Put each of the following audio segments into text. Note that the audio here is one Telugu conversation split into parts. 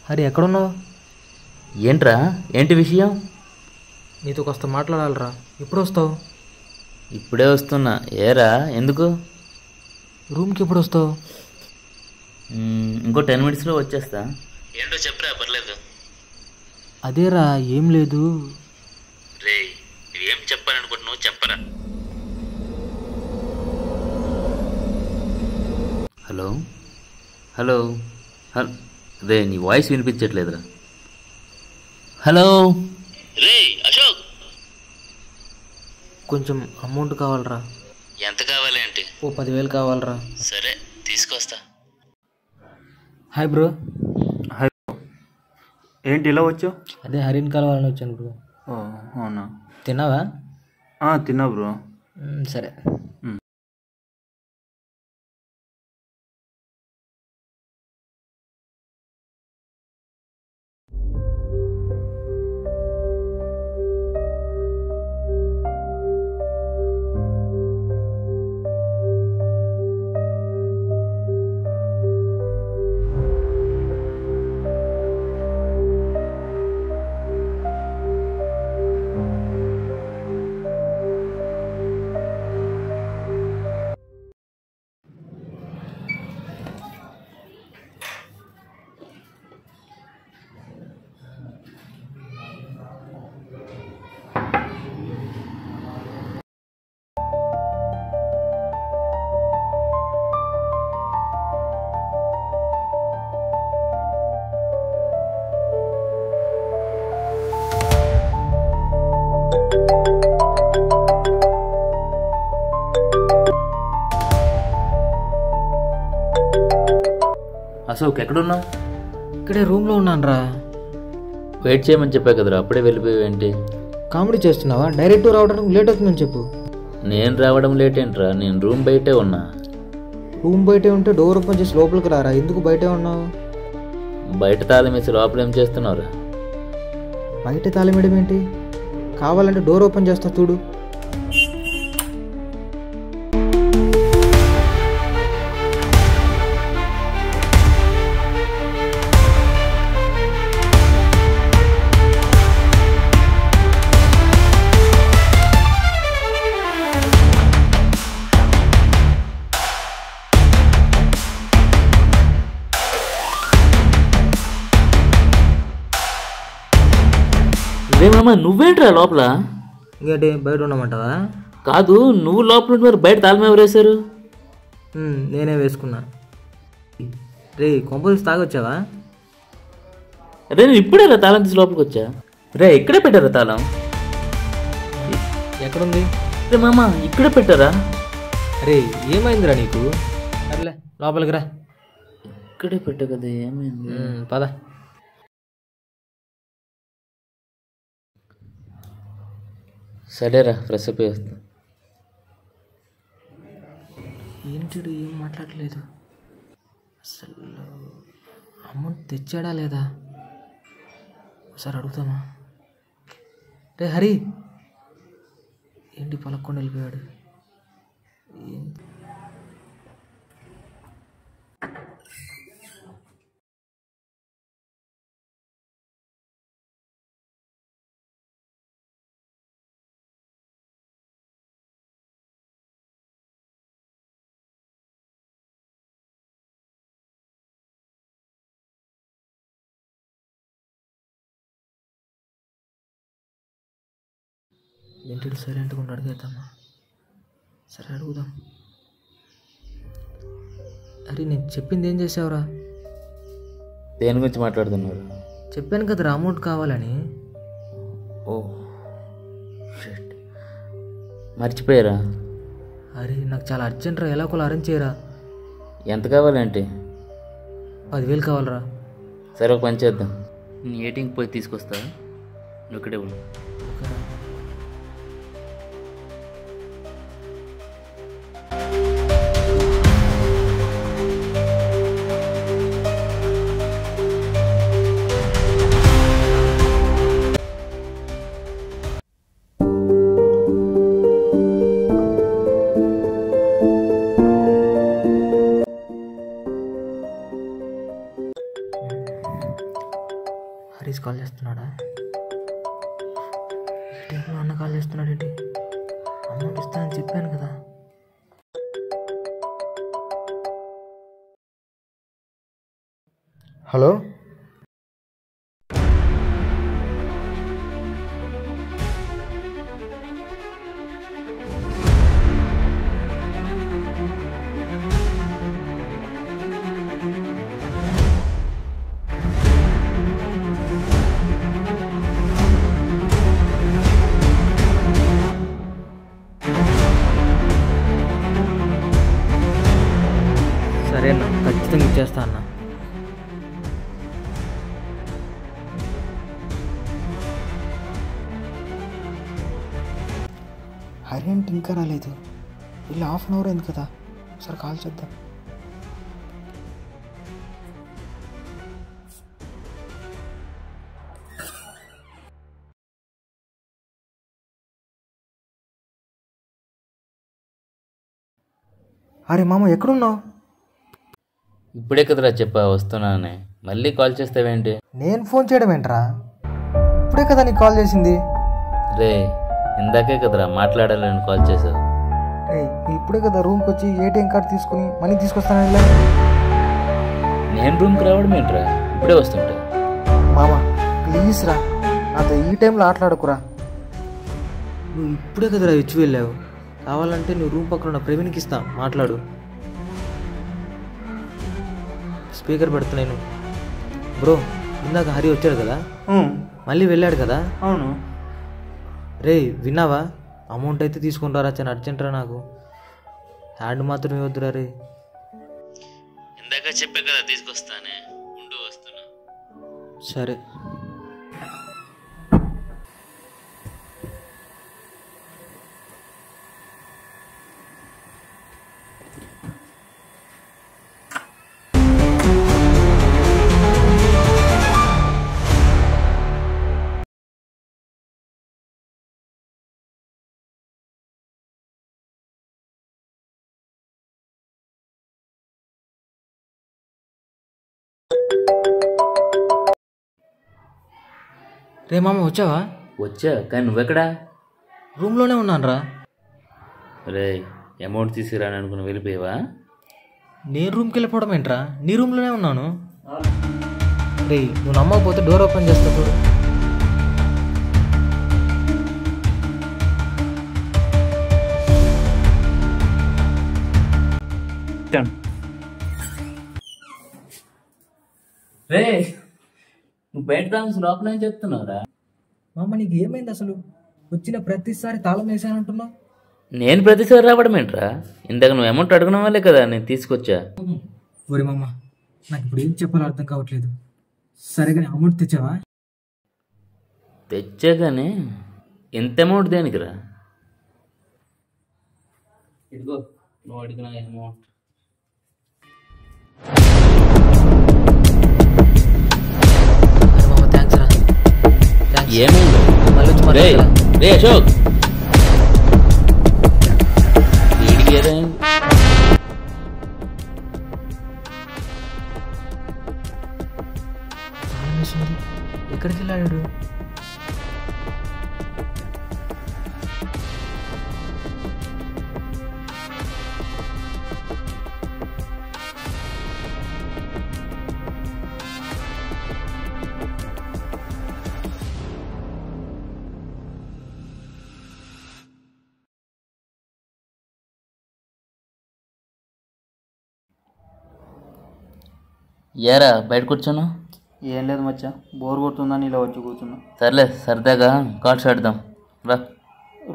హరి ఎక్కడున్నావు? ఏంట్రా, ఏంటి విషయం? నీతో కాస్త మాట్లాడాలరా. ఎప్పుడు వస్తావు? ఇప్పుడే వస్తున్నా. ఏరా, ఎందుకు? రూమ్కి ఎప్పుడు వస్తావు? ఇంకో 10 minutesలో వచ్చేస్తా. ఏంటో చెప్పరా, పర్లేదు. అదేరా, ఏం లేదు. రే, నువ్వేం చెప్పాలనుకుంటున్నావు చెప్పరా. హలో హలో హలో రే, నీ వాయిస్ వినిపించట్లేదురా. హలో రే అశోక్, కొంచెం అమౌంట్ కావాలరా. ఎంత కావాలి అంటే? ఓ 10,000 కావాలరా. సరే, తీసుకొస్తా. Hi bro. హాయ్ బ్రో, ఏంటి ఇలా వచ్చావు? అదే హరిని కలవాలని వచ్చాను బ్రో. ఓ అవునా, తిన్నావా? తిన్నా బ్రో. సరే. అశోక్, ఎక్కడున్నావు? ఇక్కడే రూమ్లో ఉన్నాను రా. వెయిట్ చేయమని చెప్పా కదరా, అప్పుడే వెళ్ళిపోయావేంటి? కామెడీ చేస్తున్నావా? డైరెక్ట్ రావడానికి లేట్ అవుతుందని చెప్పు. నేను రావడం లేట్ ఏంట్రా, నేను రూమ్ బయటే ఉన్నా. రూమ్ బయటే ఉంటే డోర్ ఓపెన్ చేసి లోపలికి రారా. ఎందుకు బయటే ఉన్నావు? బయట తాళం వేసి లోపల ఏం చేస్తున్నావురా? బయట తాళం వేయడం ఏంటి? కావాలంటే డోర్ ఓపెన్ చేస్తా చూడు. రేమమ్మా, నువ్వేంట్రా లోపల? ఇంకేంటి, బయట ఉండమంటావా? కాదు, నువ్వు లోపల ఉండి మరి బయట తాళం ఎవరు వేశారు? నేనే వేసుకున్నా. రే, కొంపదీసి తాగొచ్చావా? రే, నేను ఇప్పుడే రా తాళం తీసి లోపలికి వచ్చా. రే, ఇక్కడే పెట్టారా తాళం? ఎక్కడుంది? రే మామ, ఇక్కడే పెట్టారా? రే, ఏమైందిరా నీకు? సర్లే, లోపలికి రా. ఇక్కడే పెట్టా కదా, ఏమైంది? పద. సరేరా, ఫ్రెష్ అప్ చేస్తా. ఏంటి ఏం మాట్లాడలేదు అసలు? అమౌంట్ తెచ్చాడా లేదా ఒకసారి అడుగుతామా? రే హరి, ఏంటి పలక్కుండా వెళ్ళిపోయాడు? ఏంటి? ఏంటి సైలెంట్గా ఉండి అడిగేద్దామా? సరే, అడుగుదాం. అరే, నేను చెప్పింది ఏం చేసావురా? దేని గురించి మాట్లాడుతున్నారు? చెప్పాను కదరా, అమౌంట్ కావాలని. ఓ షిట్, మర్చిపోయారా? అరే, నాకు చాలా అర్జెంట్ రా. ఎలా కూడా అరేంజ్ చేయరా. ఎంత కావాలంటే? 10,000 కావాలరా. సరే, ఒక పని చేద్దాం. నేను ఏటీఎంకి పోయి తీసుకొస్తా, నువ్వు ఇక్కడే ఉండు. ఓకేరా. కాల్ చేస్తున్నాడా? ఈ టైంలో అన్న కాల్ చేస్తున్నాడు ఏంటి? అమౌంట్ ఇస్తానని చెప్పాను కదా. హలో, సరే అన్న, ఖచ్చితంగా ఇచ్చేస్తా అన్న. హరి అంటే ఇంకా రాలేదు. వెళ్ళి హాఫ్ అన్ అవర్ అయింది కదా, ఒకసారి కాల్ చేద్దాం. అరే మామ, ఎక్కడున్నావు? ఇప్పుడే కదరా చెప్పా వస్తున్నానని, మళ్ళీ కాల్ చేస్తావేంటి? నేను ఫోన్ చేయడం ఏంట్రా? ఇప్పుడే కదా నీకు కాల్ చేసింది. రే ఇందాకే కదరా మాట్లాడాలని కాల్ చేసావు. ఇప్పుడే కదా రూమ్కి వచ్చి ఏటీఎం కార్డు తీసుకుని మనీ తీసుకొస్తాను. నేను రూమ్కి రావడం ఏంట్రా, ఇప్పుడే వస్తుంటా. మామ ప్లీజ్ రా, నాతో ఈ టైంలో ఆటలాడకురా. నువ్వు ఇప్పుడే కదరా ఇచ్చి వెళ్ళావు. కావాలంటే నువ్వు రూమ్ పక్కన ఉన్న ప్రవీణ్కి ఇస్తా, మాట్లాడు. స్పీకర్ పెడుతున్నాను. బ్రో, ఇందాక హరి వచ్చాడు కదా, మళ్ళీ వెళ్ళాడు కదా. అవును. రే విన్నావా? అమౌంట్ అయితే తీసుకుని రారా, చాలా అర్జెంట్రా నాకు. హ్యాండ్ మాత్రం ఇవ్వద్దురా రే. ఇందాక చెప్పే కదా తీసుకొస్తానే, ఉంటూ వస్తున్నా. సరే. రే మామ, వచ్చావా? వచ్చా, కానీ నువ్వెక్కడా? రూమ్లోనే ఉన్నాను రా. రే అమౌంట్ తీసుకురాని అనుకుని వెళ్ళిపోయావా? నేను రూమ్కి వెళ్ళిపోవడం ఏంట్రా, నీ రూమ్లోనే ఉన్నాను. రే నువ్వు నమ్మకపోతే డోర్ ఓపెన్ చేస్తా చూడు. రే నువ్వు బయట తాను లోపల ఏం చెప్తున్నావురా? మామ నీకు ఏమైంది అసలు? వచ్చిన ప్రతిసారి తాళం వేసానంటున్నావు. నేను ప్రతిసారి రావడం ఏంట్రా? ఇందాక నువ్వు అమౌంట్ అడగడం వల్లే కదా నేను తీసుకొచ్చా. ఒరే మామ, నాకు ఇప్పుడు ఏం చెప్పాలో అర్థం కావట్లేదు. సరేగానే అమౌంట్ తెచ్చావా? తెచ్చా కానీ ఎంత అమౌంట్ దేనికిరా? ఇదిగో నువ్వు అడిగిన అమౌంట్. థ్యాంక్స్ రా. ఏమైంది? రే రే అశోక్, వీడికి ఏదైంది? ఎక్కడికి వెళ్ళాడు? ఏరా బయట కూర్చోను? ఏం లేదు మచ్చా, బోర్ కొడుతుందని ఇలా వచ్చి కూర్చున్నా. సర్లే సరదాగా కార్డ్స్ ఆడదాం రా.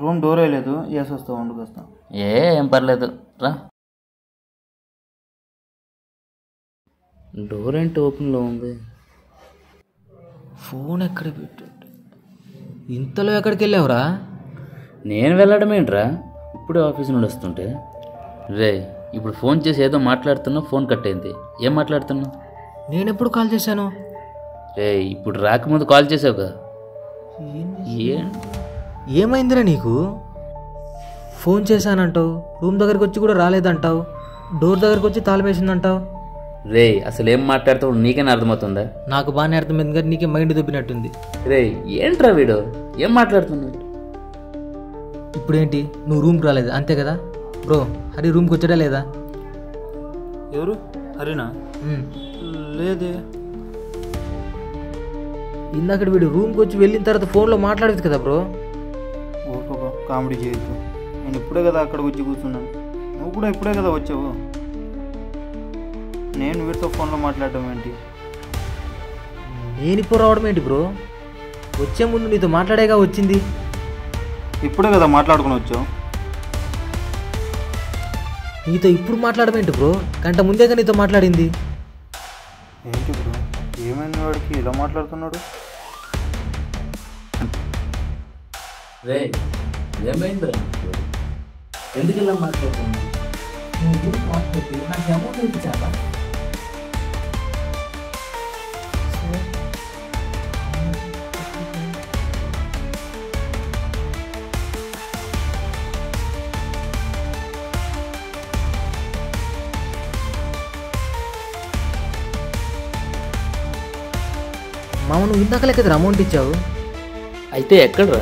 రూమ్ డోర్ వేయలేదు, వేసి వస్తా, వండుకొస్తా. ఏం పర్లేదు రా. డోర్ ఏంటి ఓపెన్లో ఉంది? ఫోన్ ఎక్కడ పెట్టు? ఇంతలో ఎక్కడికి వెళ్ళావురా? నేను వెళ్ళడం ఏంట్రా, ఇప్పుడే ఆఫీస్ నుండి వస్తుంటే. రే ఇప్పుడు ఫోన్ చేసి ఏదో మాట్లాడుతున్నా, ఫోన్ కట్ అయింది. ఏం మాట్లాడుతున్నా? నేను ఎప్పుడు కాల్ చేశాను? రే ఇప్పుడు రాకముందు కాల్ చేసావు కదా. ఏమైందిరా నీకు? ఫోన్ చేశానంటావు, రూమ్ దగ్గరికి వచ్చి కూడా రాలేదంటావు, డోర్ దగ్గరికి వచ్చి తాళం వేసిందంటావు. రే అసలు ఏం మాట్లాడుతావు నీకైనా అర్థమవుతుందా? నాకు బాగానే అర్థమైంది కానీ నీకే మైండ్ దొబ్బినట్టుంది. రే ఏంట్రా వీడు ఏం మాట్లాడుతున్నాడు? ఇప్పుడేంటి నువ్వు రూమ్కి రాలేదు అంతే కదా బ్రో? హరి రూమ్కి వచ్చాడా లేదా? ఎవరు? హరినా? ఉమ్. లేదే. ఇందాక వీడు రూమ్కి వచ్చి వెళ్ళిన తర్వాత ఫోన్లో మాట్లాడేది కదా బ్రో. ఊరుకో, కామెడీ చేయొద్దు. నేను ఇప్పుడే కదా అక్కడికి వచ్చి కూర్చున్నాను, నువ్వు కూడా ఇప్పుడే కదా వచ్చావు. నేను వీడితో ఫోన్లో మాట్లాడటం ఏంటి? నేను ఇప్పుడు రావడం ఏంటి బ్రో? వచ్చే ముందు నీతో మాట్లాడేగా వచ్చింది. ఇప్పుడే కదా మాట్లాడుకుని వచ్చావు. నీతో ఇప్పుడు మాట్లాడడం ఏంటి బ్రో? గంట ముందేగా నీతో మాట్లాడింది. ఏంటి బ్రో, ఏమైంది వాడికి ఇలా మాట్లాడుతున్నాడు? రే ఏమైందిరా? ఎందుకు ఇలా మాట్లాడుతున్నావు? నాకు అమౌంట్ ఇచ్చావా? మామ నువ్వు ఇందాకలే కదా అమౌంట్ ఇచ్చావు. అయితే ఎక్కడ్రా?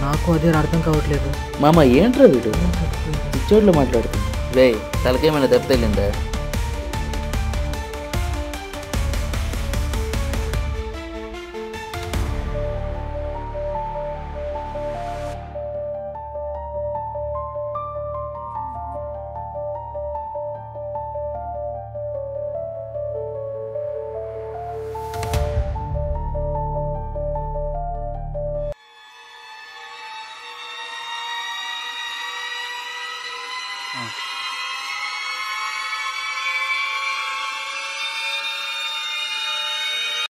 నాకు అదే అర్థం కావట్లేదు. మామ ఏంట్రా వీడు పిచ్చోడ్లో మాట్లాడుతుంది. రే తలకేమైనా దెబ్బ తగిలిందా?